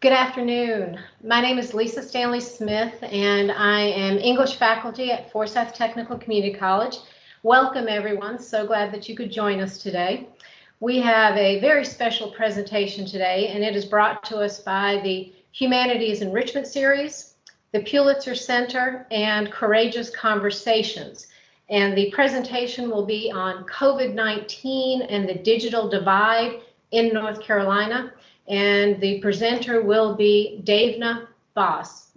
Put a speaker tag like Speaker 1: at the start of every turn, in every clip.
Speaker 1: Good afternoon. My name is Lisa Stanley Smith, and I am English faculty at Forsyth Technical Community College. Welcome, everyone. So glad that you could join us today. We have a very special presentation today, and it is brought to us by the Humanities Enrichment Series, the Pulitzer Center, and Courageous Conversations. And the presentation will be on COVID-19 and the digital divide in North Carolina. And the presenter will be Devna Bose,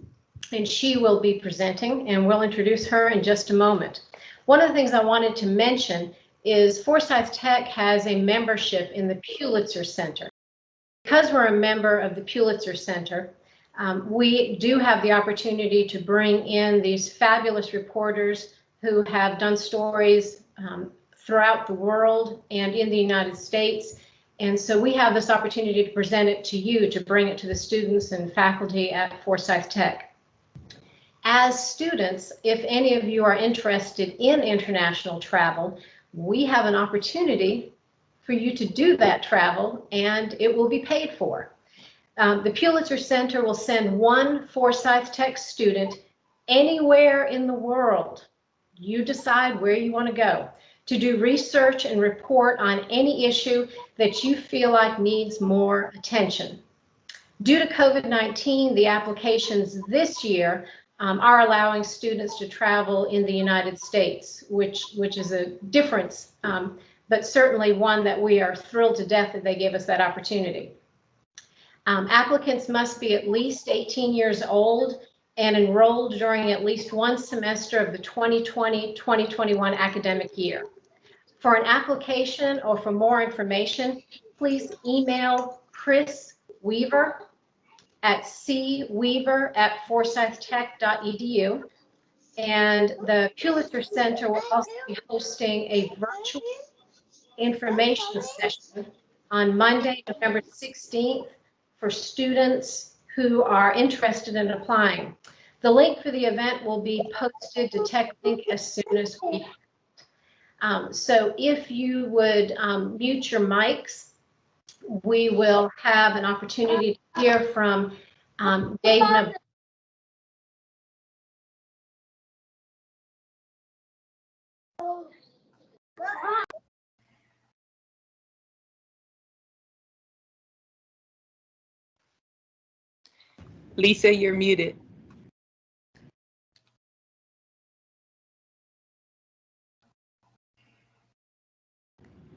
Speaker 1: and she will be presenting, and we'll introduce her in just a moment. One of the things I wanted to mention is Forsyth Tech has a membership in the Pulitzer Center. Because we're a member of the Pulitzer Center, we do have the opportunity to bring in these fabulous reporters who have done stories throughout the world and in the United States. And so we have this opportunity to present it to you, to bring it to the students and faculty at Forsyth Tech. As students, if any of you are interested in international travel, we have an opportunity for you to do that travel, and it will be paid for. The Pulitzer Center will send one Forsyth Tech student anywhere in the world. You decide where you want to go, to do research and report on any issue that you feel like needs more attention. Due to COVID-19, the applications this year are allowing students to travel in the United States, which is a difference, but certainly one that we are thrilled to death that they gave us that opportunity. Applicants must be at least 18 years old and enrolled during at least one semester of the 2020-2021 academic year. For an application or for more information, please email Chris Weaver at cweaver@forsythtech.edu. And the Pulitzer Center will also be hosting a virtual information session on Monday, November 16th for students who are interested in applying. The link for the event will be posted to TechLink as soon as we so if you would mute your mics, we will have an opportunity to hear from Devna.
Speaker 2: Lisa, you're muted.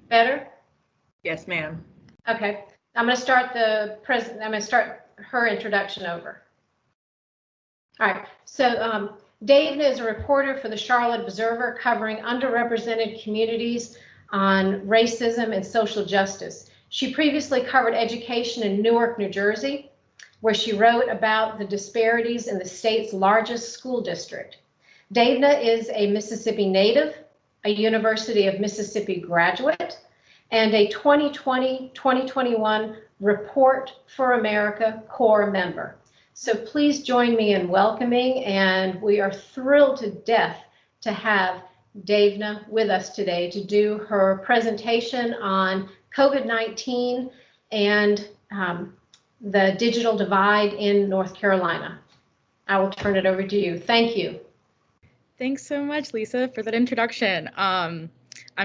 Speaker 1: Better?
Speaker 2: Yes, ma'am.
Speaker 1: Okay, I'm going to start her introduction over. All right, so Devna is a reporter for the Charlotte Observer covering underrepresented communities on racism and social justice. She previously covered education in Newark, New Jersey, where she wrote about the disparities in the state's largest school district. Devna is a Mississippi native, a University of Mississippi graduate, and a 2020-2021 Report for America Corps member. So please join me in welcoming, and we are thrilled to death to have Devna with us today to do her presentation on COVID-19 and the digital divide in North Carolina. I will turn it over to you. Thank you.
Speaker 3: Thanks so much, Lisa, for that introduction. I'm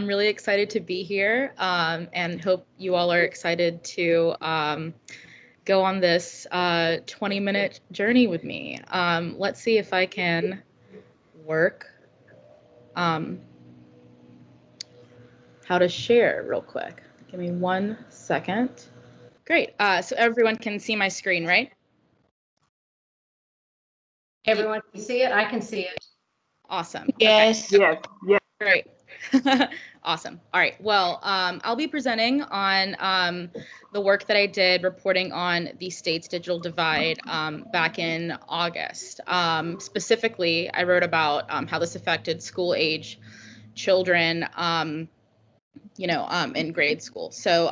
Speaker 3: really excited to be here and hope you all are excited to go on this 20-minute journey with me. Let's see if I can work how to share real quick. Give me 1 second. Great. So everyone can see my screen, right?
Speaker 1: Everyone can see it? I can see it.
Speaker 3: Awesome.
Speaker 2: Yes. Okay. Yes. Yes.
Speaker 3: Great. Awesome. All right. Well, I'll be presenting on the work that I did reporting on the state's digital divide back in August. Specifically, I wrote about how this affected school-age children, in grade school. So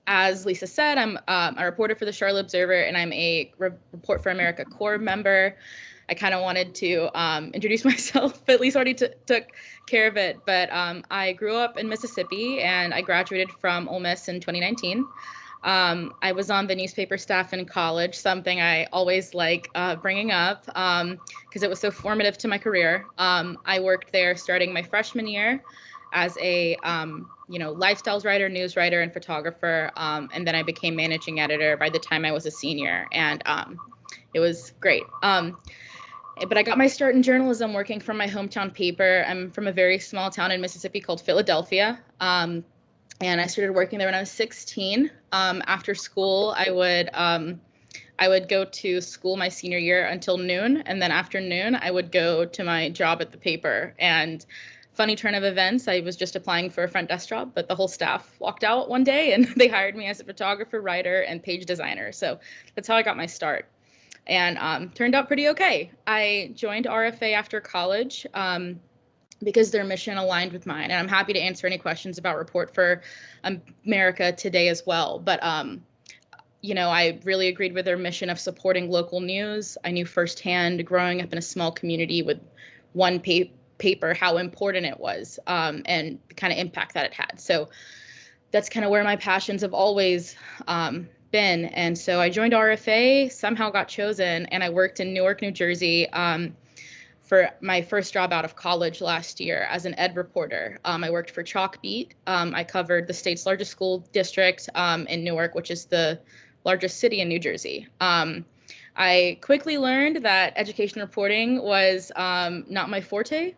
Speaker 3: as Lisa said, I'm a reporter for the Charlotte Observer, and I'm a Report for America Corps member. I kind of wanted to introduce myself, but at least already took care of it. But I grew up in Mississippi, and I graduated from Ole Miss in 2019. I was on the newspaper staff in college, something I always like bringing up because it was so formative to my career. I worked there starting my freshman year as a lifestyles writer, news writer, and photographer, and then I became managing editor by the time I was a senior, and it was great. But I got my start in journalism working from my hometown paper. I'm from a very small town in Mississippi called Philadelphia. And I started working there when I was 16. After school, I would go to school my senior year until noon, and then after noon, I would go to my job at the paper. And funny turn of events, I was just applying for a front desk job, but the whole staff walked out one day, and they hired me as a photographer, writer, and page designer. So that's how I got my start, and turned out pretty okay. I joined RFA after college. Because their mission aligned with mine. And I'm happy to answer any questions about Report for America today as well. But, I really agreed with their mission of supporting local news. I knew firsthand growing up in a small community with one paper how important it was and the kind of impact that it had. So that's kind of where my passions have always been. And so I joined RFA, somehow got chosen, and I worked in Newark, New Jersey, for my first job out of college last year as an ed reporter. I worked for Chalk Beat. I covered the state's largest school district in Newark, which is the largest city in New Jersey. I quickly learned that education reporting was not my forte,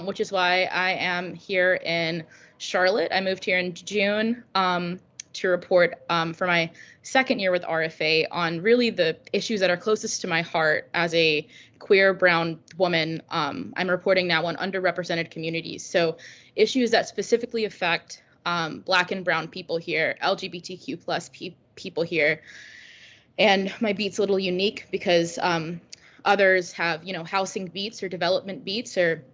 Speaker 3: which is why I am here in Charlotte. I moved here in June to report for my second year with RFA on really the issues that are closest to my heart as a queer brown woman. I'm reporting now on underrepresented communities. So issues that specifically affect Black and brown people here, LGBTQ plus people here. And my beat's a little unique because others have, housing beats or development beats or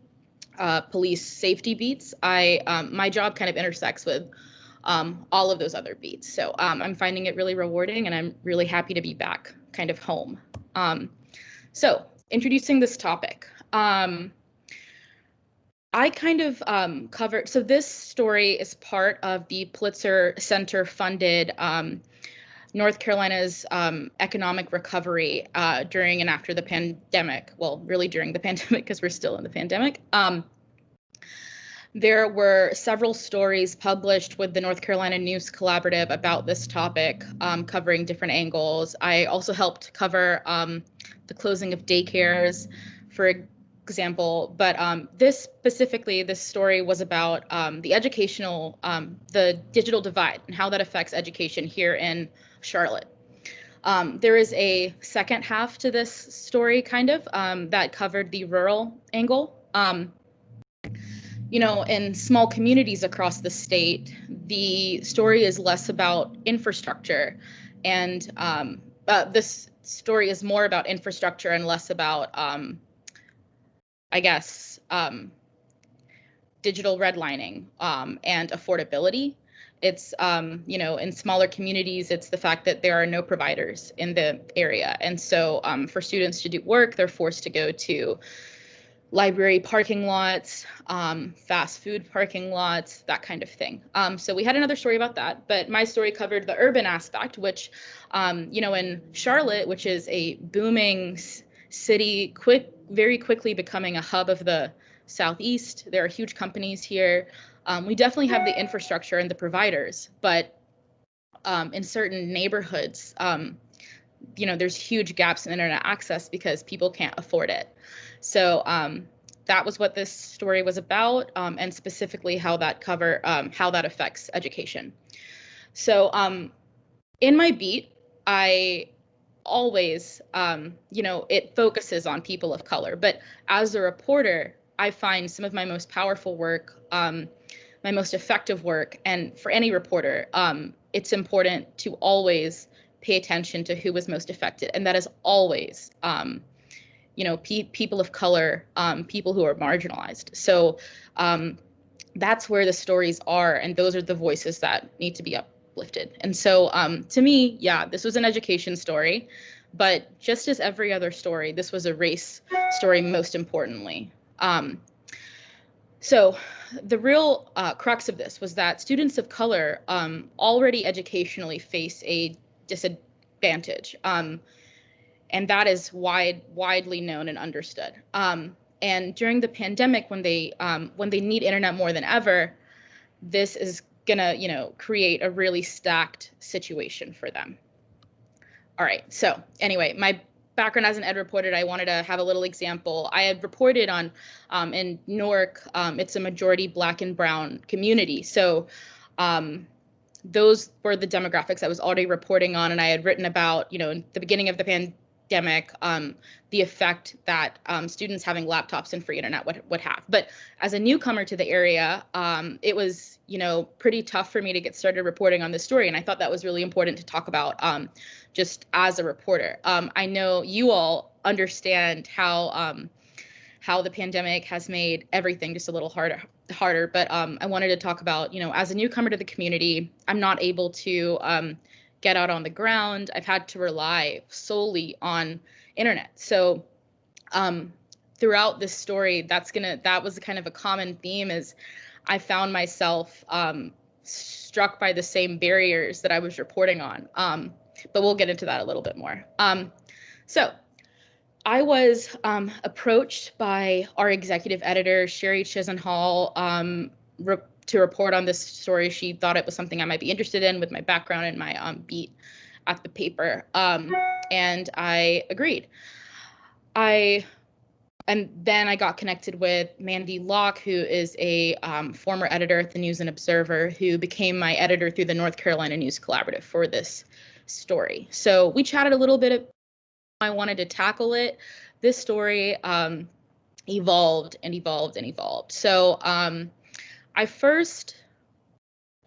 Speaker 3: police safety beats. My job kind of intersects with all of those other beats. So I'm finding it really rewarding, and I'm really happy to be back kind of home. So introducing this topic. I kind of covered, so this story is part of the Pulitzer Center funded North Carolina's economic recovery during and after the pandemic. Well, really during the pandemic, because we're still in the pandemic. There were several stories published with the North Carolina News Collaborative about this topic, covering different angles. I also helped cover the closing of daycares, for example. But this story was about the digital divide and how that affects education here in Charlotte. There is a second half to this story, that covered the rural angle. In small communities across the state, the story is less about infrastructure, and this story is more about infrastructure and less about, digital redlining and affordability. It's, in smaller communities, it's the fact that there are no providers in the area. And so for students to do work, they're forced to go to library parking lots, fast food parking lots, that kind of thing. So we had another story about that, but my story covered the urban aspect, which, in Charlotte, which is a booming city, very quickly becoming a hub of the Southeast. There are huge companies here. We definitely have the infrastructure and the providers, but in certain neighborhoods, there's huge gaps in internet access because people can't afford it. So that was what this story was about, and specifically how that affects education. So in my beat, I always, it focuses on people of color. But as a reporter, I find some of my most powerful work, my most effective work, and for any reporter, it's important to always pay attention to who was most affected, and that is always people of color, people who are marginalized. So that's where the stories are, and those are the voices that need to be uplifted. And so to me, yeah, this was an education story. But just as every other story, this was a race story most importantly. So the real crux of this was that students of color already educationally face a disadvantage. And that is widely known and understood. And during the pandemic, when they need internet more than ever, this is gonna, create a really stacked situation for them. All right. So anyway, my background as an ed reporter, I wanted to have a little example. I had reported on in Newark, it's a majority Black and brown community. So those were the demographics I was already reporting on, and I had written about, in the beginning of the pandemic, the effect that students having laptops and free internet would have. But as a newcomer to the area, it was, pretty tough for me to get started reporting on this story, and I thought that was really important to talk about just as a reporter. I know you all understand how the pandemic has made everything just a little harder. But I wanted to talk about, as a newcomer to the community, I'm not able to get out on the ground. I've had to rely solely on internet. So throughout this story, that was kind of a common theme, is I found myself struck by the same barriers that I was reporting on. But we'll get into that a little bit more. So I was approached by our executive editor, Sherry Chisenhall, to report on this story. She thought it was something I might be interested in with my background and my beat at the paper, and I agreed. And then I got connected with Mandy Locke, who is a former editor at the News and Observer, who became my editor through the North Carolina News Collaborative for this story. So we chatted a little bit. I wanted to tackle it. This story evolved and evolved and evolved. So I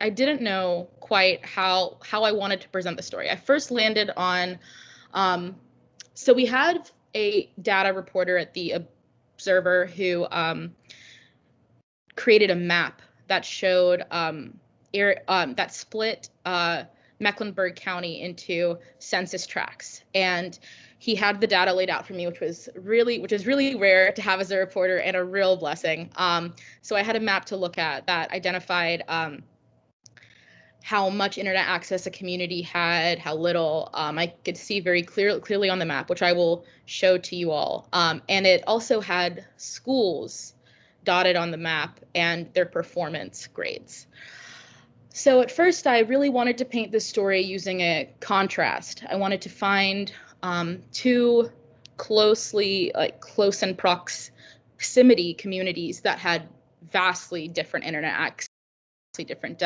Speaker 3: didn't know quite how I wanted to present the story. I first landed on, so we had a data reporter at the Observer who created a map that showed that split Mecklenburg County into census tracts, and he had the data laid out for me, which is really rare to have as a reporter and a real blessing. So I had a map to look at that identified how much internet access a community had, how little. I could see very clearly on the map, which I will show to you all. And it also had schools dotted on the map and their performance grades. So at first, I really wanted to paint this story using a contrast. I wanted to find two close in proximity communities that had vastly different internet access, different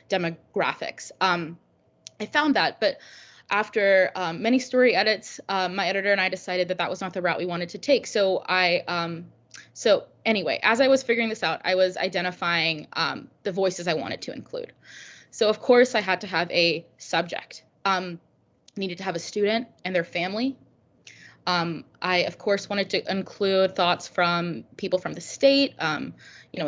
Speaker 3: demographics. I found that, but after many story edits, my editor and I decided that was not the route we wanted to take. So so anyway, as I was figuring this out, I was identifying the voices I wanted to include. So of course I had to have a subject. Needed to have a student and their family. I of course wanted to include thoughts from people from the state, a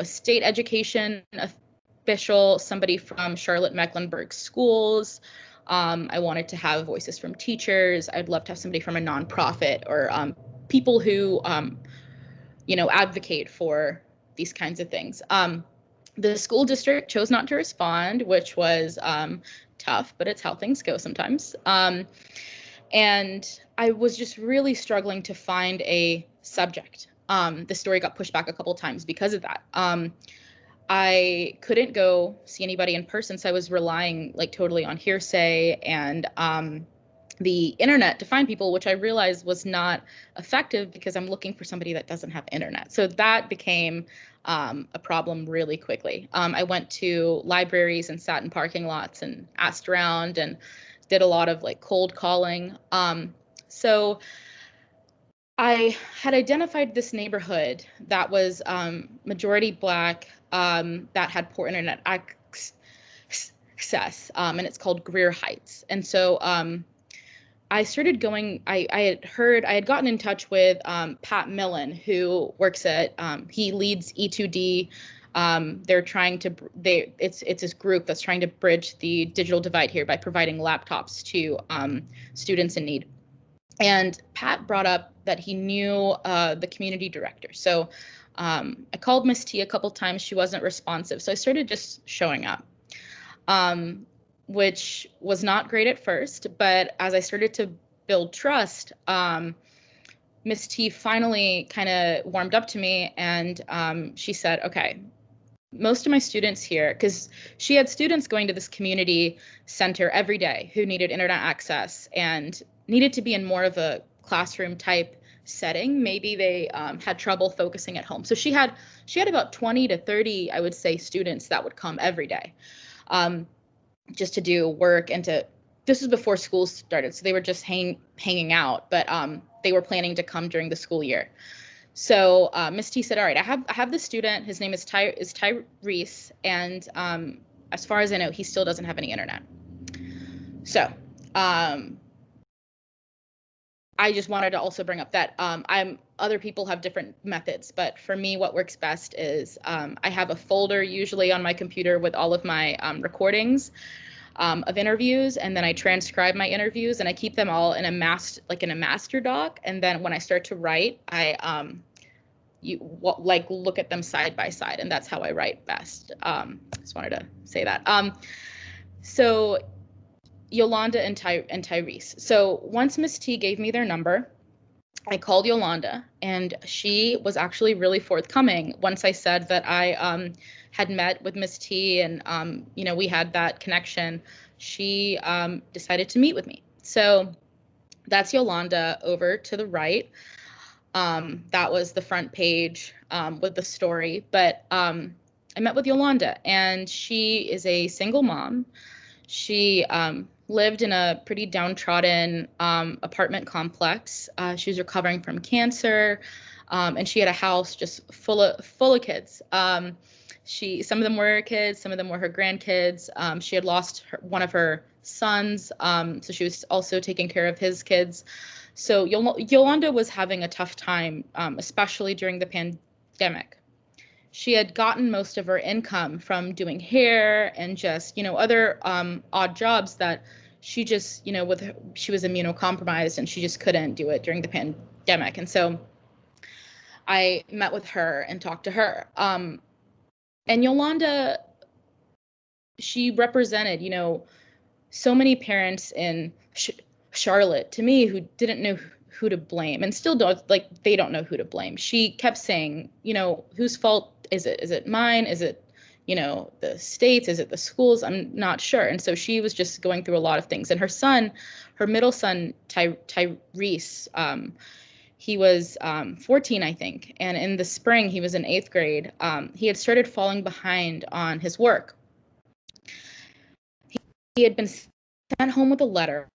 Speaker 3: state education official, somebody from CharlotteMecklenburg Schools. I wanted to have voices from teachers. I'd love to have somebody from a nonprofit or people who advocate for these kinds of things. The school district chose not to respond, which was tough, but it's how things go sometimes. And I was just really struggling to find a subject. The story got pushed back a couple times because of that. I couldn't go see anybody in person, so I was relying totally on hearsay and the internet to find people, which I realized was not effective because I'm looking for somebody that doesn't have internet. So that became a problem really quickly. I went to libraries and sat in parking lots and asked around and did a lot of cold calling. So I had identified this neighborhood that was majority Black, that had poor internet access, and it's called Greer Heights. And so I started going, I had gotten in touch with Pat Millen, who works at, he leads E2D. They're trying to, it's this group that's trying to bridge the digital divide here by providing laptops to students in need. And Pat brought up that he knew the community director. So I called Miss T a couple times. She wasn't responsive. So I started just showing up, which was not great at first. But as I started to build trust, Miss T finally kind of warmed up to me, and she said, okay, most of my students here, because she had students going to this community center every day who needed internet access and needed to be in more of a classroom type setting. Maybe they had trouble focusing at home. So she had about 20 to 30, I would say, students that would come every day just to do work and this was before school started. So they were just hanging out, but they were planning to come during the school year. So Miss T said, all right, I have this student. His name is Tyrese. And as far as I know, he still doesn't have any internet. So I just wanted to also bring up that other people have different methods, but for me, what works best is I have a folder usually on my computer with all of my recordings of interviews, and then I transcribe my interviews and I keep them all in a master doc. And then when I start to write, I look at them side by side, and that's how I write best. Just wanted to say that. So Yolanda and Tyrese. So once Miss T gave me their number, I called Yolanda, and she was actually really forthcoming once I said that I had met with Miss T and we had that connection. She decided to meet with me. So that's Yolanda over to the right. That was the front page with the story. But I met with Yolanda, and she is a single mom. She lived in a pretty downtrodden apartment complex. She was recovering from cancer, and she had a house just full of kids. Some of them were her kids, some of them were her grandkids. She had lost one of her sons, so she was also taking care of his kids. So Yolanda was having a tough time, especially during the pandemic. She had gotten most of her income from doing hair and just, other odd jobs that she just, she was immunocompromised and she just couldn't do it during the pandemic. And so I met with her and talked to her. And Yolanda, she represented, so many parents in Charlotte to me who didn't know who to blame and still don't, they don't know who to blame. She kept saying, whose fault is it? Is it mine? Is it, the states? Is it the schools? I'm not sure. And so she was just going through a lot of things. And her middle son, Tyrese, he was 14, I think. And in the spring, he was in 8th grade. He had started falling behind on his work. He had been sent home with a letter.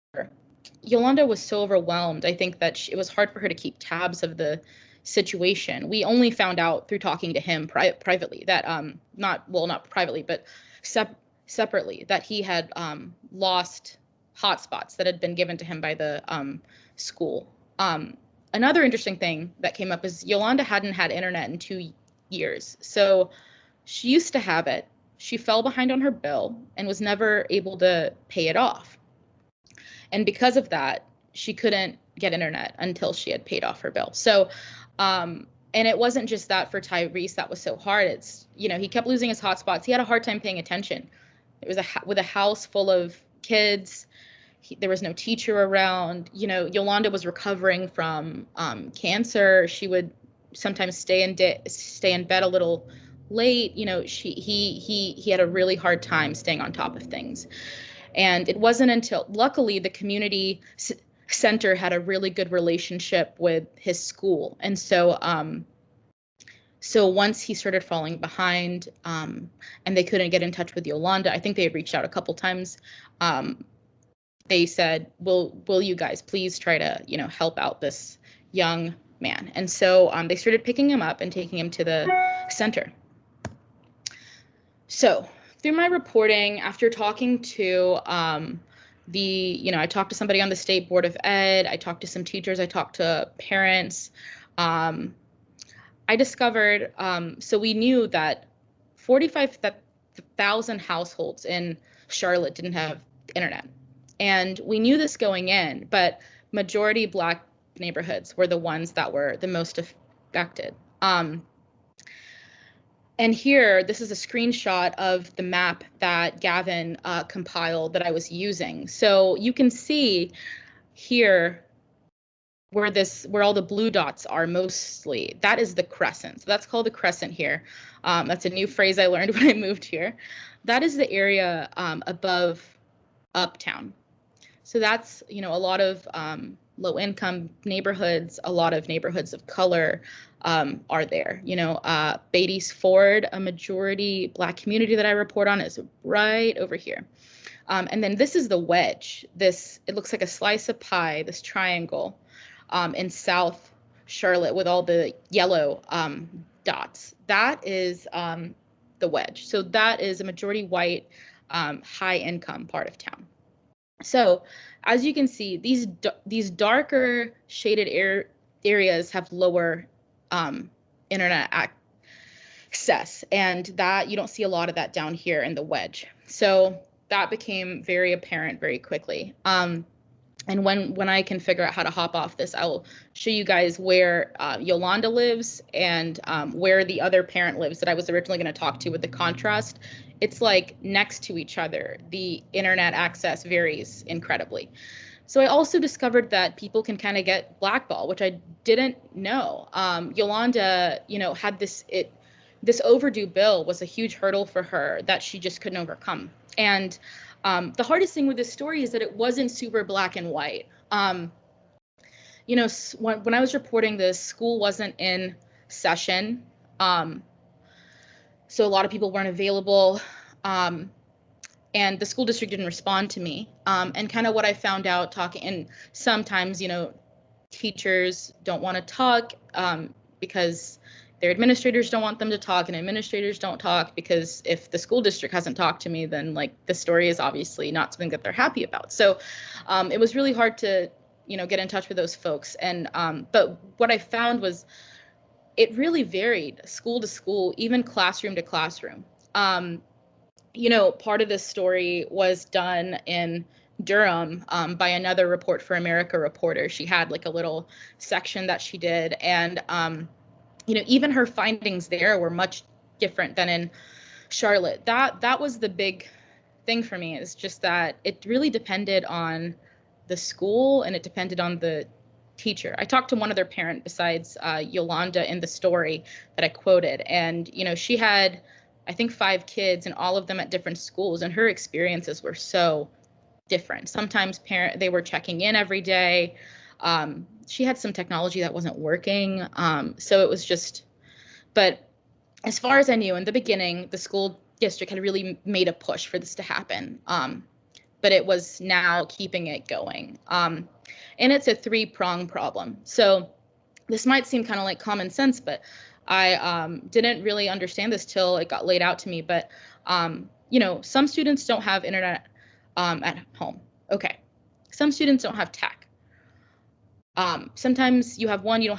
Speaker 3: Yolanda was so overwhelmed, I think, that it was hard for her to keep tabs of the situation. We only found out through talking to him privately that, not privately, but separately, that he had lost hotspots that had been given to him by the school. Another interesting thing that came up is Yolanda hadn't had internet in 2 years. So she used to have it. She fell behind on her bill and was never able to pay it off. And because of that, she couldn't get internet until she had paid off her bill. So, and it wasn't just that for Tyrese that was so hard. It's, he kept losing his hotspots. He had a hard time paying attention. It was with a house full of kids. There was no teacher around. Yolanda was recovering from cancer. She would sometimes stay in bed a little late. He had a really hard time staying on top of things. And it wasn't until, luckily, the community center had a really good relationship with his school. And so so once he started falling behind and they couldn't get in touch with Yolanda, I think they had reached out a couple times. They said, will you guys please try to, help out this young man? And so they started picking him up and taking him to the center. So through my reporting, after talking to I talked to somebody on the state board of ed, I talked to some teachers, I talked to parents. I discovered, so we knew that 45,000 households in Charlotte didn't have internet. And we knew this going in, but majority Black neighborhoods were the ones that were the most affected. And here, this is a screenshot of the map that Gavin compiled that I was using. So you can see here where all the blue dots are mostly, that is the crescent. So that's called the crescent here. That's a new phrase I learned when I moved here. That is the area above Uptown. So that's, a lot of low income neighborhoods, a lot of neighborhoods of color are there. Beatty's Ford, a majority Black community that I report on, is right over here. And then this is the wedge. It looks like a slice of pie, this triangle in South Charlotte with all the yellow dots. That is the wedge. So that is a majority white, high income part of town. So as you can see, these darker shaded areas have lower internet access, and that you don't see a lot of that down here in the wedge. So that became very apparent very quickly. And when I can figure out how to hop off this, I will show you guys where Yolanda lives and where the other parent lives that I was originally going to talk to with the contrast. It's like next to each other. The internet access varies incredibly. So I also discovered that people can kind of get blackball, which I didn't know. Yolanda, had this overdue bill was a huge hurdle for her that she just couldn't overcome. And the hardest thing with this story is that it wasn't super black and white. When I was reporting this, school wasn't in session. So a lot of people weren't available. And the school district didn't respond to me. And kind of what I found out talking, and sometimes, teachers don't want to talk because their administrators don't want them to talk, and administrators don't talk because if the school district hasn't talked to me, then the story is obviously not something that they're happy about. So it was really hard to, get in touch with those folks. And but what I found was it really varied school to school, even classroom to classroom. Part of this story was done in Durham by another Report for America reporter. She had a little section that she did, and even her findings there were much different than in Charlotte. That was the big thing for me, is just that it really depended on the school and it depended on the teacher. I talked to one other parent besides Yolanda in the story that I quoted, and she had, I think, 5 kids and all of them at different schools, and her experiences were so different. Sometimes they were checking in every day. She had some technology that wasn't working. So it was just, but as far as I knew in the beginning, the school district had really made a push for this to happen. But it was now keeping it going. And it's a 3-prong problem. So this might seem kind of like common sense, but I didn't really understand this till it got laid out to me. But, some students don't have internet at home. Okay. Some students don't have tech. Sometimes you have one, you don't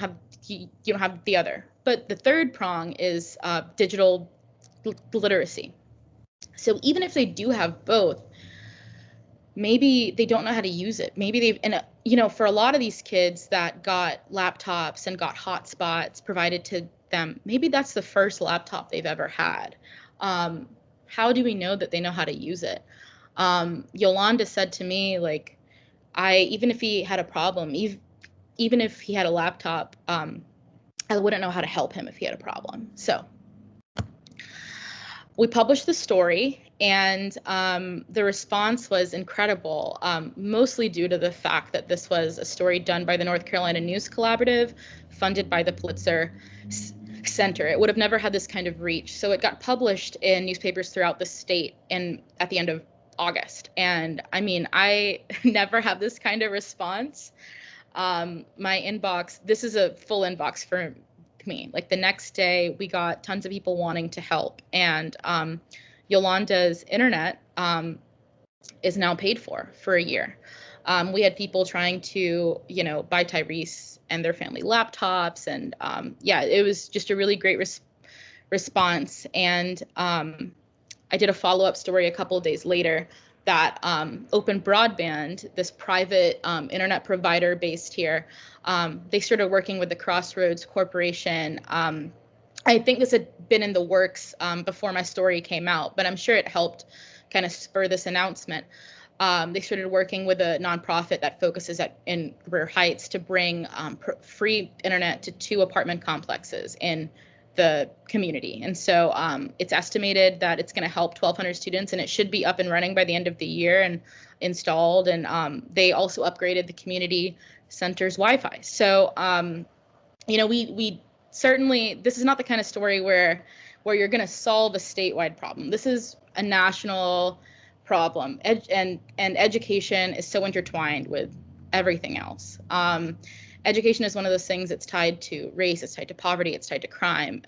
Speaker 3: have the other. But the third prong is digital literacy. So even if they do have both, maybe they don't know how to use it. Maybe for a lot of these kids that got laptops and got hotspots provided to them, maybe that's the first laptop they've ever had. How do we know that they know how to use it? Yolanda said to me, even if he had a problem, even if he had a laptop, I wouldn't know how to help him if he had a problem. So we published the story, and the response was incredible, mostly due to the fact that this was a story done by the North Carolina News Collaborative, funded by the Pulitzer Center. It would have never had this kind of reach. So it got published in newspapers throughout the state at the end of August. And I mean, I never have this kind of response. My inbox, this is a full inbox for me. The next day, we got tons of people wanting to help. And Yolanda's internet is now paid for a year. We had people trying to, buy Tyrese and their family laptops. And it was just a really great response. And I did a follow-up story a couple of days later that Open Broadband, this private internet provider based here, they started working with the Crossroads Corporation. I think this had been in the works before my story came out, but I'm sure it helped kind of spur this announcement. They started working with a nonprofit that focuses in Greer Heights to bring free internet to 2 apartment complexes in the community. And so it's estimated that it's going to help 1,200 students, and it should be up and running by the end of the year and installed. And they also upgraded the community center's Wi-Fi. So, we certainly, this is not the kind of story where you're going to solve a statewide problem. This is a national problem, and education is so intertwined with everything else. Education is one of those things that's tied to race, it's tied to poverty, it's tied to crime,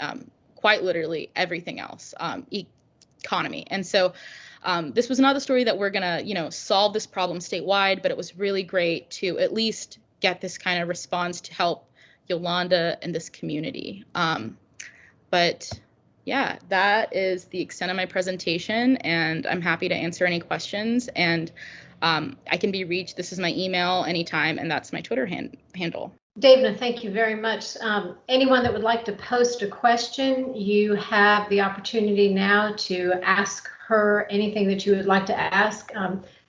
Speaker 3: quite literally everything else, economy. And so this was not the story that we're going to, solve this problem statewide, but it was really great to at least get this kind of response to help Yolanda and this community. But yeah, that is the extent of my presentation, and I'm happy to answer any questions. And I can be reached. This is my email anytime, and that's my Twitter handle.
Speaker 1: Devna, thank you very much. Anyone that would like to post a question, you have the opportunity now to ask her anything that you would like to ask.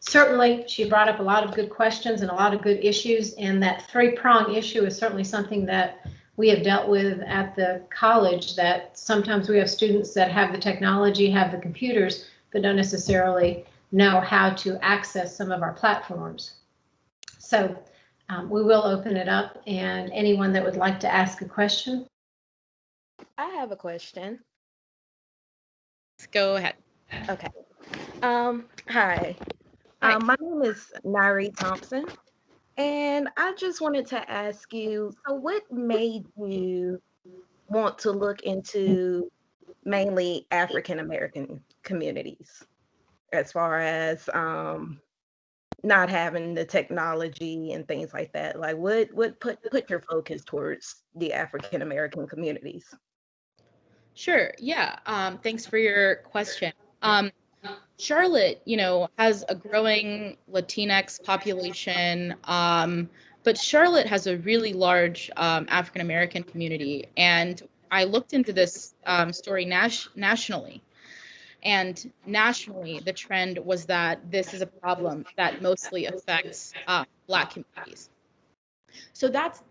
Speaker 1: Certainly, she brought up a lot of good questions and a lot of good issues, and that 3-prong issue is certainly something that we have dealt with at the college, that sometimes we have students that have the technology, have the computers, but don't necessarily know how to access some of our platforms. So we will open it up, and anyone that would like to ask a question.
Speaker 4: I have a question.
Speaker 3: Let's go ahead.
Speaker 4: Okay. Hi. My name is Nyree Thompson, and I just wanted to ask you, so what made you want to look into mainly African American communities as far as not having the technology and things like that? Like what put your focus towards the African American communities?
Speaker 3: Sure. Yeah. Thanks for your question. Charlotte, has a growing Latinx population, but Charlotte has a really large African American community. And I looked into this story nationally. And nationally, the trend was that this is a problem that mostly affects Black communities. So that's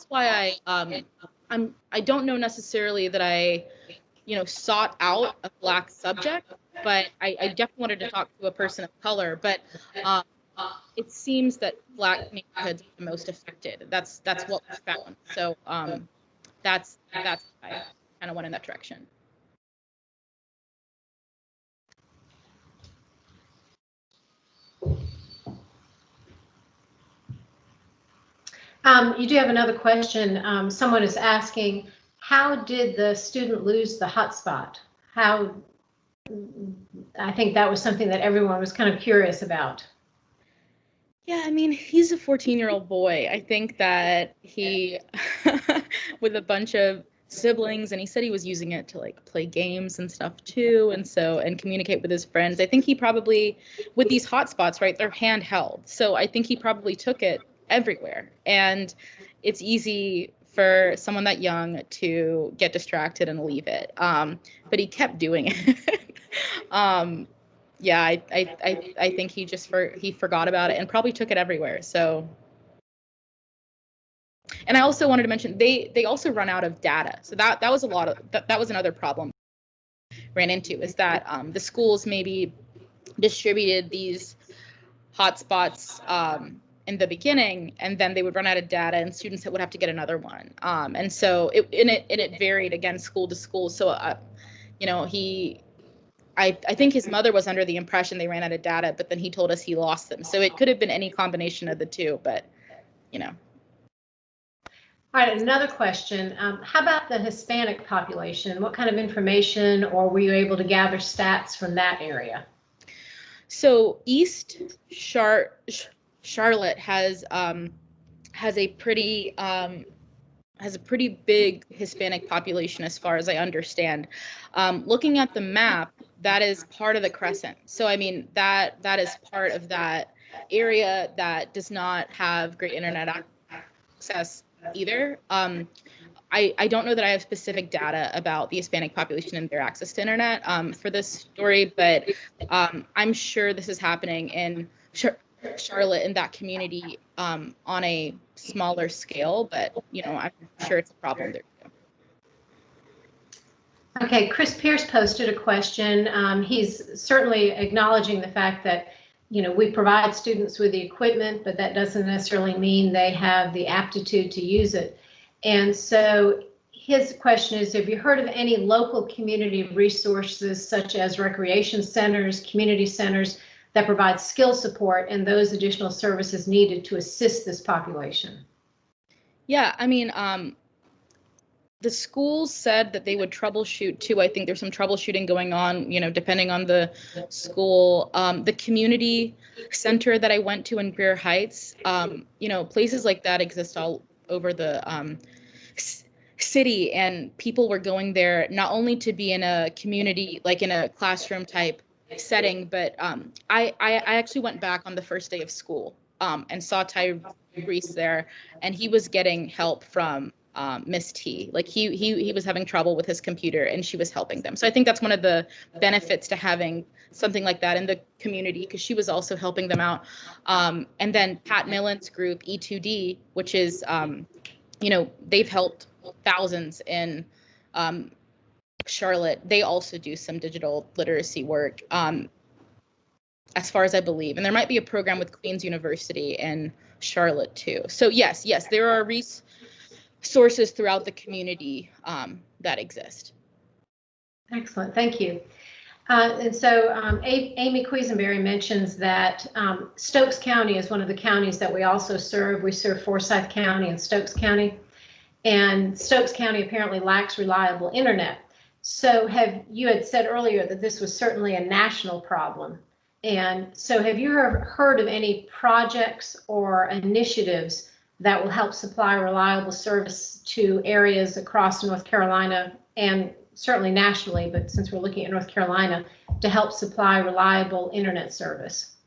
Speaker 3: why I don't know necessarily that I sought out a Black subject, but I definitely wanted to talk to a person of color. But it seems that Black neighborhoods are the most affected. That's what we found. So that's why I kind of went in that direction.
Speaker 1: You do have another question. Someone is asking, how did the student lose the hotspot? I think that was something that everyone was kind of curious about.
Speaker 3: Yeah, I mean, he's a 14-year-old boy. I think that he, with a bunch of siblings, and he said he was using it to like play games and stuff too, and communicate with his friends. I think he probably, with these hotspots, right, they're handheld. So I think he probably took it everywhere. And it's easy for someone that young to get distracted and leave it. But he kept doing it. Yeah, I think he just he forgot about it and probably took it everywhere. So, and I also wanted to mention they also run out of data. So that was that was another problem ran into, is that the schools maybe distributed these hotspots in the beginning, and then they would run out of data, and students would have to get another one. And so it varied again school to school. So I think his mother was under the impression they ran out of data, but then he told us he lost them. So it could have been any combination of the two, but
Speaker 1: All right, another question. How about the Hispanic population? What kind of information, or were you able to gather stats from that area?
Speaker 3: So East Charlotte has a pretty big Hispanic population, as far as I understand. Looking at the map, that is part of the crescent. So I mean, that is part of that area that does not have great internet access either. I don't know that I have specific data about the Hispanic population and their access to internet for this story, but I'm sure this is happening in Charlotte, in that community, on a smaller scale, but I'm sure it's a problem there too.
Speaker 1: Okay, Chris Pierce posted a question. He's certainly acknowledging the fact that we provide students with the equipment, but that doesn't necessarily mean they have the aptitude to use it. And so his question is, have you heard of any local community resources such as recreation centers, community centers that provide skill support and those additional services needed to assist this population?
Speaker 3: Yeah, I mean, the schools said that they would troubleshoot too. I think there's some troubleshooting going on, depending on the school. The community center that I went to in Greer Heights, places like that exist all over the city, and people were going there not only to be in a community, like in a classroom type setting, but I actually went back on the first day of school and saw Tyrese there, and he was getting help from Miss T. Like he was having trouble with his computer, and she was helping them. So I think that's one of the benefits to having something like that in the community, because she was also helping them out. And then Pat Millen's group, E2D, which is they've helped thousands in Charlotte. They also do some digital literacy work, as far as I believe. And there might be a program with Queen's University in Charlotte too. So yes, there are resources throughout the community that exist.
Speaker 1: Excellent, thank you. And so Amy Quisenberry mentions that Stokes County is one of the counties that we also serve. We serve Forsyth County and Stokes County. And Stokes County apparently lacks reliable internet. So you had said earlier that this was certainly a national problem. And so have you heard of any projects or initiatives that will help supply reliable service to areas across North Carolina and certainly nationally, but since we're looking at North Carolina, to help supply reliable internet service?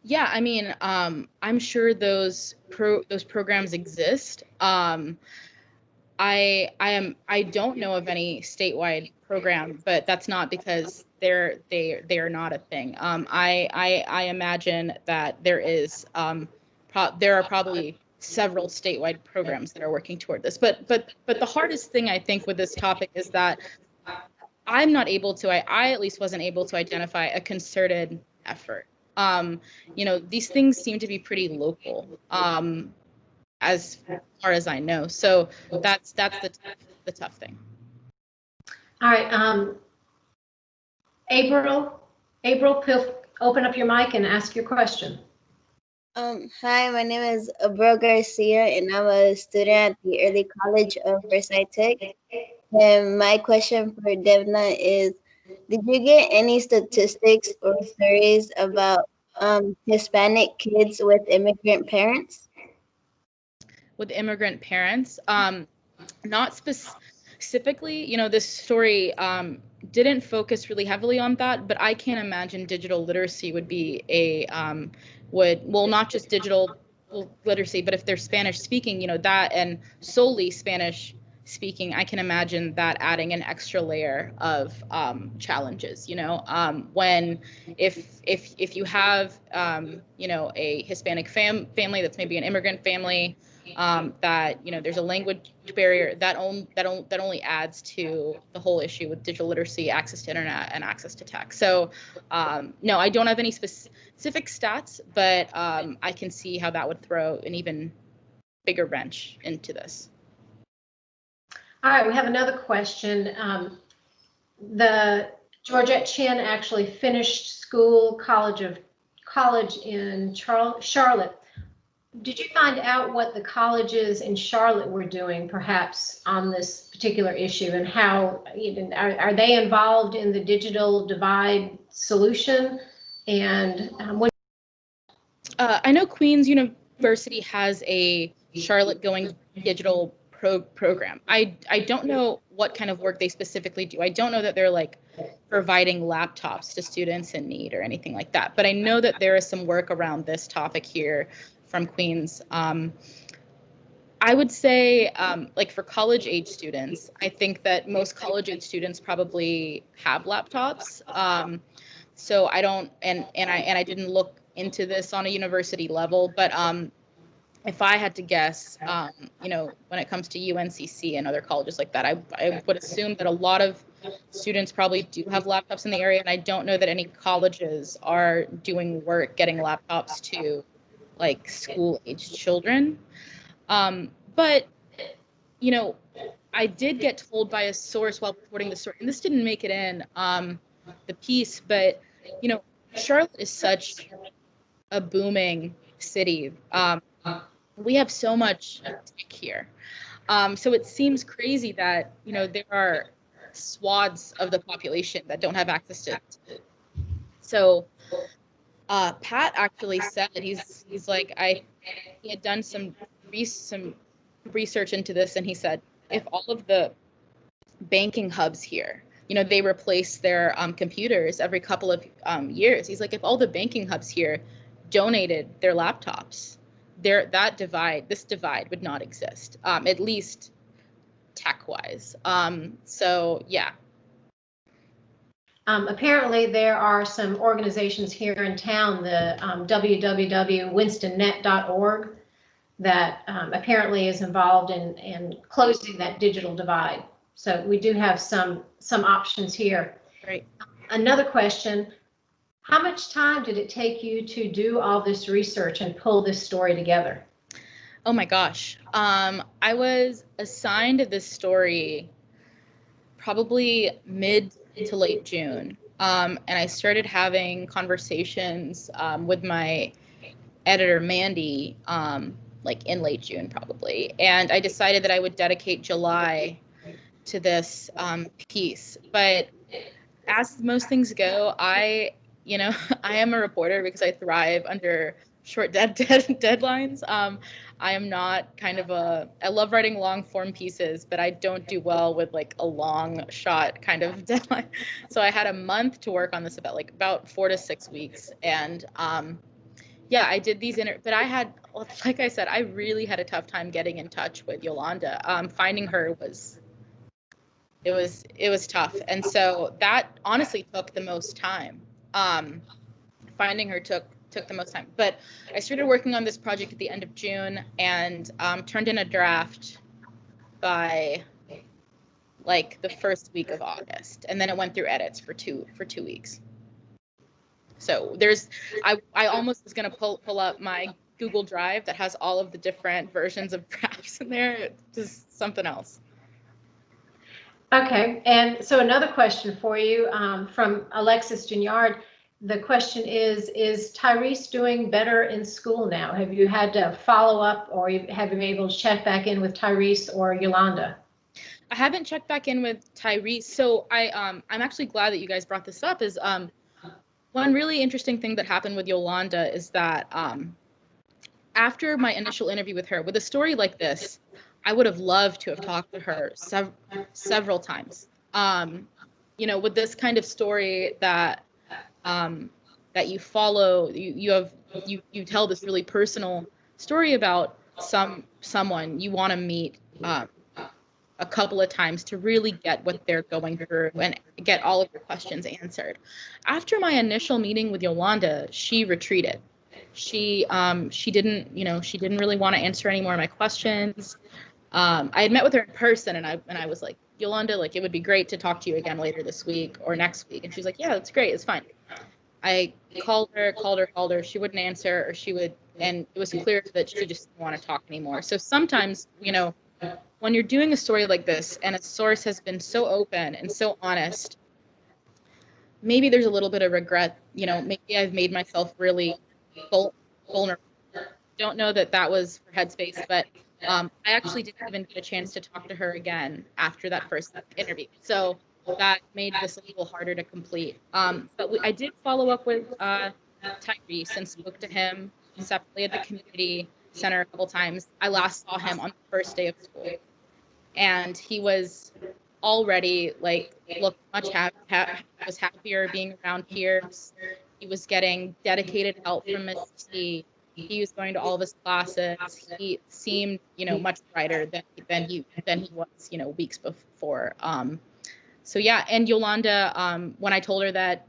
Speaker 3: Yeah, I mean, I'm sure those programs exist. I don't know of any statewide program, but that's not because they are not a thing. I imagine that there are probably several statewide programs that are working toward this. But the hardest thing I think with this topic is that I'm not able to. I at least wasn't able to identify a concerted effort. These things seem to be pretty local, as far as I know. So that's the tough thing.
Speaker 1: All right, April, open up your mic and ask your question.
Speaker 5: Hi, my name is Abril Garcia, and I'm a student at the Early College of Forsyth Tech. And my question for Devna is, did you get any statistics or stories about Hispanic kids with immigrant parents?
Speaker 3: With immigrant parents, not specifically, this story didn't focus really heavily on that, but I can't imagine digital literacy would be not just digital literacy, but if they're Spanish speaking, that, and solely Spanish speaking, I can imagine that adding an extra layer of challenges. When if you have a Hispanic family that's maybe an immigrant family, that there's a language barrier that only adds to the whole issue with digital literacy, access to internet, and access to tech. So no, I don't have any specific stats, but I can see how that would throw an even bigger wrench into this.
Speaker 1: All right, we have another question. The Georgette Chin actually finished college in Charlotte. Did you find out what the colleges in Charlotte were doing, perhaps, on this particular issue, and how are they involved in the digital divide solution? And
Speaker 3: I know Queen's University has a Charlotte Going Digital program. I don't know what kind of work they specifically do. I don't know that they're like providing laptops to students in need or anything like that. But I know that there is some work around this topic here from Queens. I would say, like for college age students, I think that most college age students probably have laptops. So I don't, and I didn't look into this on a university level, but if I had to guess, you know, when it comes to UNCC and other colleges like that, I would assume that a lot of students probably do have laptops in the area, and I don't know that any colleges are doing work getting laptops to like school-aged children. But, you know, I did get told by a source while reporting the story, and this didn't make it in the piece, but, you know, Charlotte is such a booming city. We have so much tech here. So it seems crazy that, you know, there are swaths of the population that don't have access to it. So Pat actually said he's like he had done some research into this, and he said if all of the banking hubs here, you know, they replace their computers every couple of years. He's like, if all the banking hubs here donated their laptops, this divide would not exist, at least tech-wise. So yeah.
Speaker 1: Apparently, there are some organizations here in town, the www.winstonnet.org, that apparently is involved in closing that digital divide. So we do have some options here.
Speaker 3: Right.
Speaker 1: Another question, how much time did it take you to do all this research and pull this story together?
Speaker 3: Oh my gosh. I was assigned this story probably mid to late June. And I started having conversations with my editor, Mandy, like in late June probably. And I decided that I would dedicate July to this piece. But as most things go, you know, I am a reporter because I thrive under short deadlines. I am not kind of I love writing long form pieces, but I don't do well with like a long shot kind of deadline. So I had a month to work on this, about 4 to 6 weeks. And yeah, I did these but I had, like I said, I really had a tough time getting in touch with Yolanda. Finding her it was tough. And so that honestly took the most time. Finding her took the most time. But I started working on this project at the end of June and turned in a draft by like the first week of August. And then it went through edits for two weeks. So I almost was going to pull up my Google Drive that has all of the different versions of drafts in there. It's just something else.
Speaker 1: Okay, and so another question for you from Alexis Gignard. The question is Tyrese doing better in school now? Have you had to follow up, or have you been able to check back in with Tyrese or Yolanda?
Speaker 3: I haven't checked back in with Tyrese. So I'm actually glad that you guys brought this up. Is one really interesting thing that happened with Yolanda is that after my initial interview with her, with a story like this, I would have loved to have talked to her several times. You know, with this kind of story that that you follow, you tell this really personal story about someone you want to meet a couple of times to really get what they're going through and get all of your questions answered. After my initial meeting with Yolanda, she retreated. She didn't really want to answer any more of my questions. I had met with her in person, and I was like, Yolanda, like, it would be great to talk to you again later this week or next week. And she's like, yeah, that's great, it's fine. I called her. She wouldn't answer, and it was clear that she just didn't want to talk anymore. So sometimes, you know, when you're doing a story like this and a source has been so open and so honest, maybe there's a little bit of regret. You know, maybe I've made myself really vulnerable. Don't know that was for Headspace, but I actually didn't even get a chance to talk to her again after that first interview. So that made this a little harder to complete. But I did follow up with Tyrese and spoke to him separately at the community center a couple times. I last saw him on the first day of school, and he was already like, look, was happier being around peers. He was getting dedicated help from Miss T. He was going to all of his classes. He seemed, much brighter than he was, weeks before. So yeah, and Yolanda, when I told her that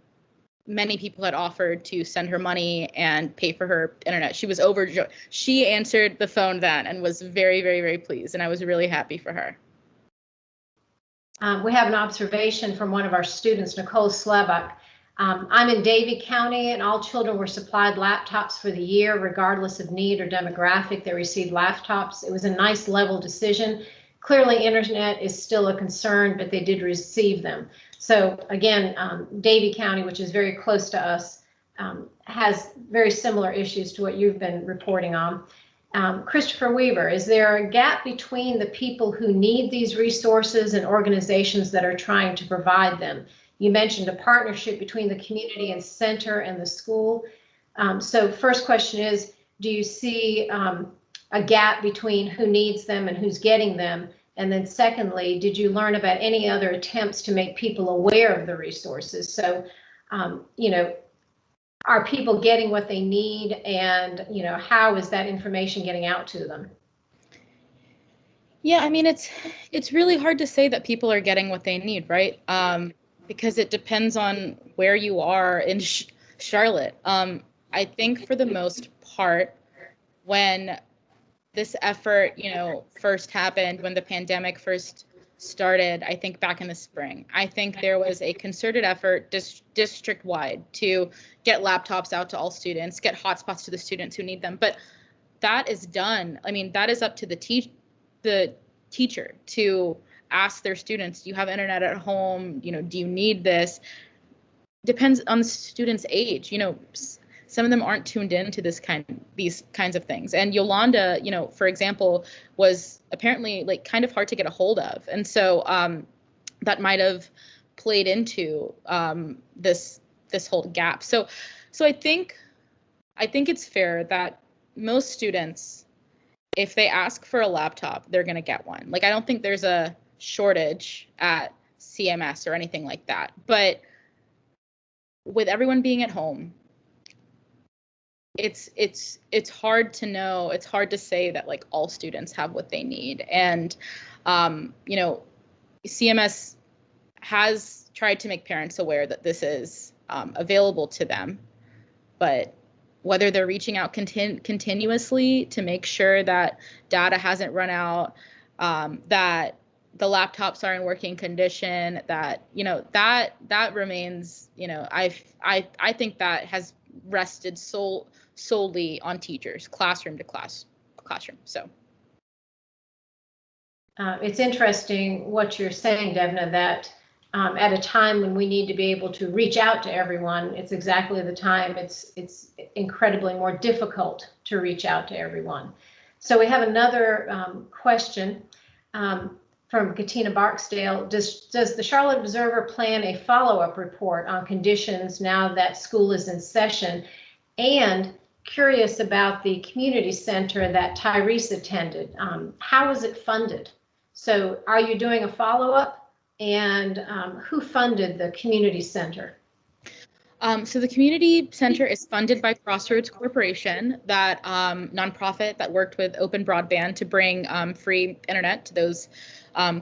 Speaker 3: many people had offered to send her money and pay for her internet, she was overjoyed. She answered the phone then and was very, very, very pleased, and I was really happy for her.
Speaker 1: We have an observation from one of our students, Nicole. I'm in Davie County, and all children were supplied laptops for the year, regardless of need or demographic. They received laptops. It was a nice level decision. Clearly, internet is still a concern, but they did receive them. So again, Davie County, which is very close to us, has very similar issues to what you've been reporting on. Christopher Weaver, is there a gap between the people who need these resources and organizations that are trying to provide them? You mentioned a partnership between the community and center and the school. So first question is, do you see a gap between who needs them and who's getting them? And then secondly, did you learn about any other attempts to make people aware of the resources? So, are people getting what they need, and how is that information getting out to them?
Speaker 3: Yeah, I mean, it's really hard to say that people are getting what they need, right? Because it depends on where you are in Charlotte. I think for the most part, when this effort, first happened, when the pandemic first started, I think back in the spring, I think there was a concerted effort district-wide to get laptops out to all students, get hotspots to the students who need them. But that is done. I mean, that is up to the teacher to ask their students, do you have internet at home? Do you need this? Depends on the student's age. Some of them aren't tuned into these kinds of things. And Yolanda, for example, was apparently kind of hard to get a hold of. And so that might have played into this whole gap. So I think it's fair that most students, if they ask for a laptop, they're going to get one. I don't think there's a shortage at CMS or anything like that. But with everyone being at home, it's hard to know. It's hard to say that all students have what they need. And CMS has tried to make parents aware that this is available to them, but whether they're reaching out continuously to make sure that data hasn't run out, that the laptops are in working condition, that that remains, I think that has rested solely on teachers, classroom to classroom. So
Speaker 1: it's interesting what you're saying, Devna, that at a time when we need to be able to reach out to everyone, it's exactly the time it's incredibly more difficult to reach out to everyone. So we have another question from Katina Barksdale. Does the Charlotte Observer plan a follow-up report on conditions now that school is in session? And curious about the community center that Tyrese attended. How is it funded? So are you doing a follow-up? And who funded the community center?
Speaker 3: So the community center is funded by Crossroads Corporation, that nonprofit that worked with Open Broadband to bring free internet to those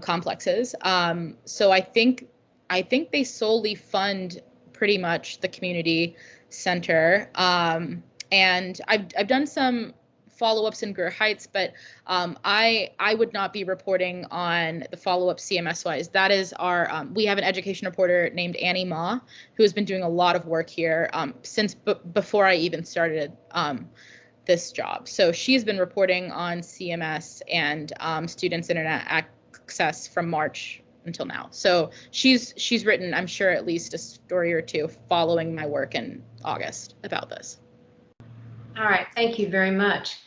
Speaker 3: complexes. So I think they solely fund pretty much the community center. And I've done some follow-ups in Greer Heights, but I would not be reporting on the follow-up CMS-wise. That is our, we have an education reporter named Annie Ma, who has been doing a lot of work here since before I even started this job. So she's been reporting on CMS and students' internet access from March until now. So she's written, I'm sure, at least a story or two following my work in August about this.
Speaker 1: All right, thank you very much.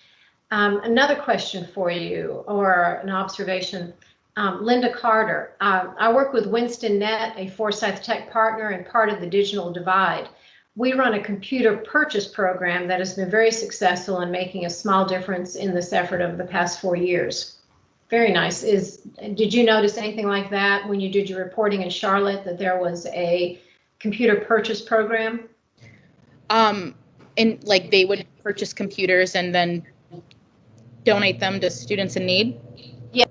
Speaker 1: Another question for you, or an observation. Linda Carter, I work with WinstonNet, a Forsyth Tech partner and part of the Digital Divide. We run a computer purchase program that has been very successful in making a small difference in this effort over the past 4 years. Very nice. Did you notice anything like that when you did your reporting in Charlotte, that there was a computer purchase program?
Speaker 3: And like they would purchase computers and then donate them to students in need?
Speaker 1: Yeah.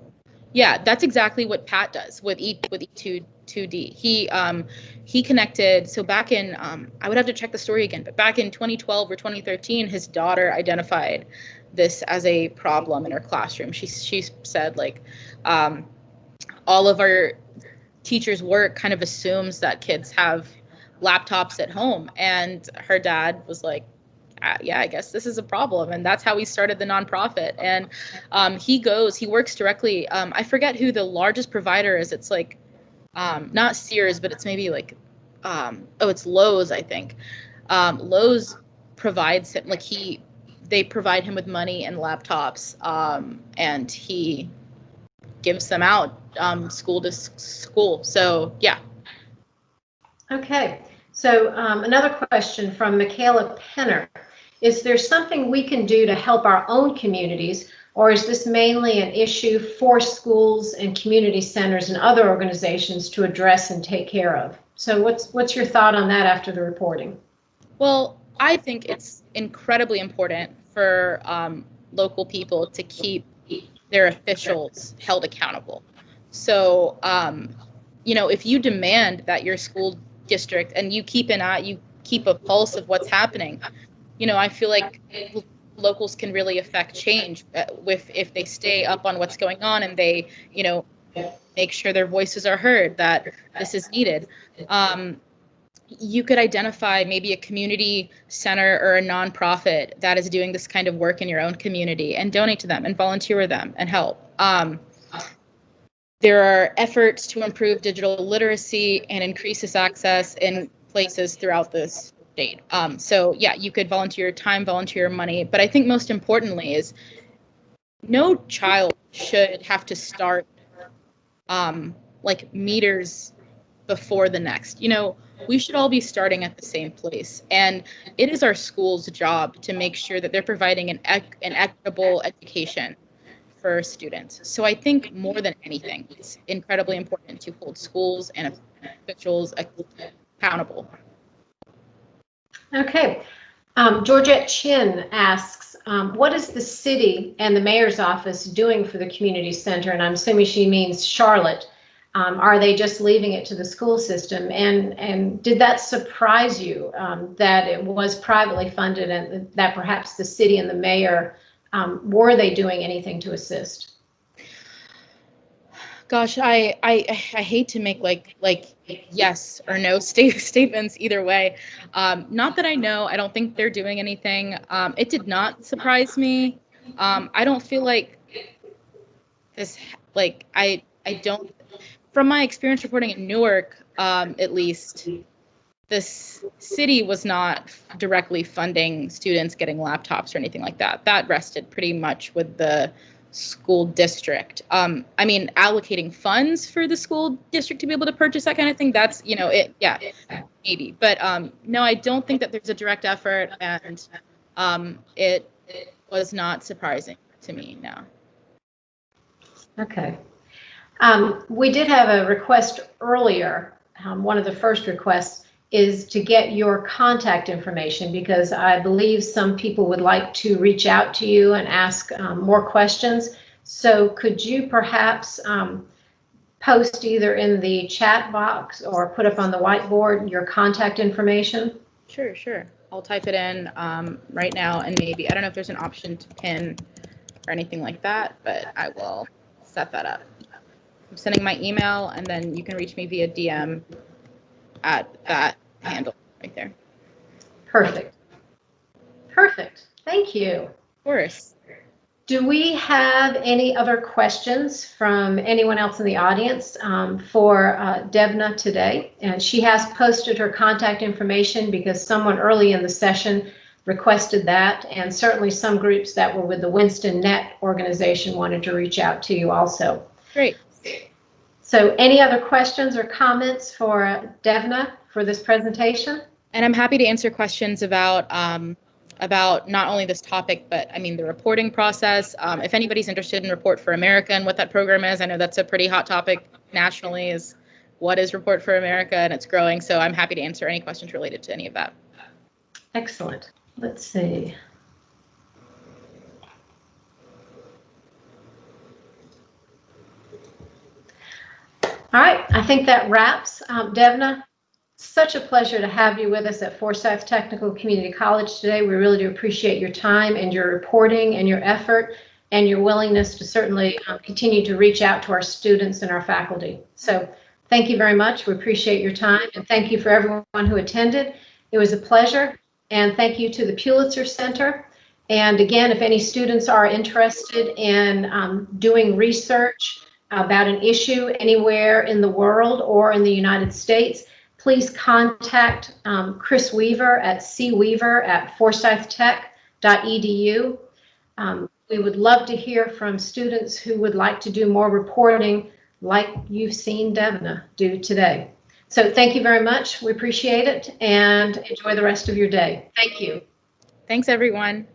Speaker 3: Yeah, that's exactly what Pat does with E2D. He connected, so back in I would have to check the story again, but back in 2012 or 2013, his daughter identified this as a problem in her classroom. She said, like, all of our teachers' work kind of assumes that kids have laptops at home, and her dad was like, yeah, I guess this is a problem. And that's how he started the nonprofit. And he works directly. I forget who the largest provider is. It's like, not Sears, but it's maybe like, it's Lowe's, I think. Lowe's provides him, like they provide him with money and laptops, and he gives them out school to school. So yeah.
Speaker 1: Okay. So another question from Michaela Penner. Is there something we can do to help our own communities, or is this mainly an issue for schools and community centers and other organizations to address and take care of? So what's your thought on that after the reporting?
Speaker 3: Well, I think it's incredibly important for local people to keep their officials held accountable. So, if you demand that your school district, and you keep a pulse of what's happening, I feel like locals can really affect change if they stay up on what's going on and they, make sure their voices are heard, that this is needed. You could identify maybe a community center or a nonprofit that is doing this kind of work in your own community and donate to them and volunteer with them and help. There are efforts to improve digital literacy and increase this access in places throughout this state. So yeah, you could volunteer your time, volunteer your money, but I think most importantly is no child should have to start like meters before the next. We should all be starting at the same place, and it is our school's job to make sure that they're providing an equitable education for students. So I think more than anything, it's incredibly important to hold schools and officials accountable.
Speaker 1: Okay. Georgette Chin asks, what is the city and the mayor's office doing for the community center? And I'm assuming she means Charlotte. Are they just leaving it to the school system? And did that surprise you that it was privately funded and that perhaps the city and the mayor, were they doing anything to assist?
Speaker 3: Gosh, I hate to make like yes or no statements either way. Not that I know. I don't think they're doing anything. It did not surprise me. I don't feel like this, like I don't, from my experience reporting in Newark, at least, this city was not directly funding students getting laptops or anything like that. That rested pretty much with the school district. I mean, allocating funds for the school district to be able to purchase that kind of thing, that's, it, yeah, maybe. But no, I don't think that there's a direct effort, and it was not surprising to me, no.
Speaker 1: Okay. We did have a request earlier. One of the first requests is to get your contact information, because I believe some people would like to reach out to you and ask more questions. So could you perhaps post either in the chat box or put up on the whiteboard your contact information?
Speaker 3: Sure. I'll type it in right now, and maybe, I don't know if there's an option to pin or anything like that, but I will set that up. I'm sending my email, and then you can reach me via DM at that handle right there.
Speaker 1: Perfect. Thank you.
Speaker 3: Of course.
Speaker 1: Do we have any other questions from anyone else in the audience for Devna today? And she has posted her contact information because someone early in the session requested that, and certainly some groups that were with the WinstonNet organization wanted to reach out to you also.
Speaker 3: Great.
Speaker 1: So any other questions or comments for Devna for this presentation?
Speaker 3: And I'm happy to answer questions about about not only this topic, but I mean the reporting process. If anybody's interested in Report for America and what that program is, I know that's a pretty hot topic nationally, is what is Report for America, and it's growing. So I'm happy to answer any questions related to any of that.
Speaker 1: Excellent. Let's see. All right, I think that wraps. Devna, such a pleasure to have you with us at Forsyth Technical Community College today. We really do appreciate your time and your reporting and your effort and your willingness to certainly continue to reach out to our students and our faculty. So thank you very much. We appreciate your time, and thank you for everyone who attended. It was a pleasure, and thank you to the Pulitzer Center. And again, if any students are interested in doing research about an issue anywhere in the world or in the United States, please contact Chris Weaver at cweaver@forsythtech.edu. We would love to hear from students who would like to do more reporting like you've seen Devna do today. So thank you very much. We appreciate it, and enjoy the rest of your day. Thank you.
Speaker 3: Thanks, everyone.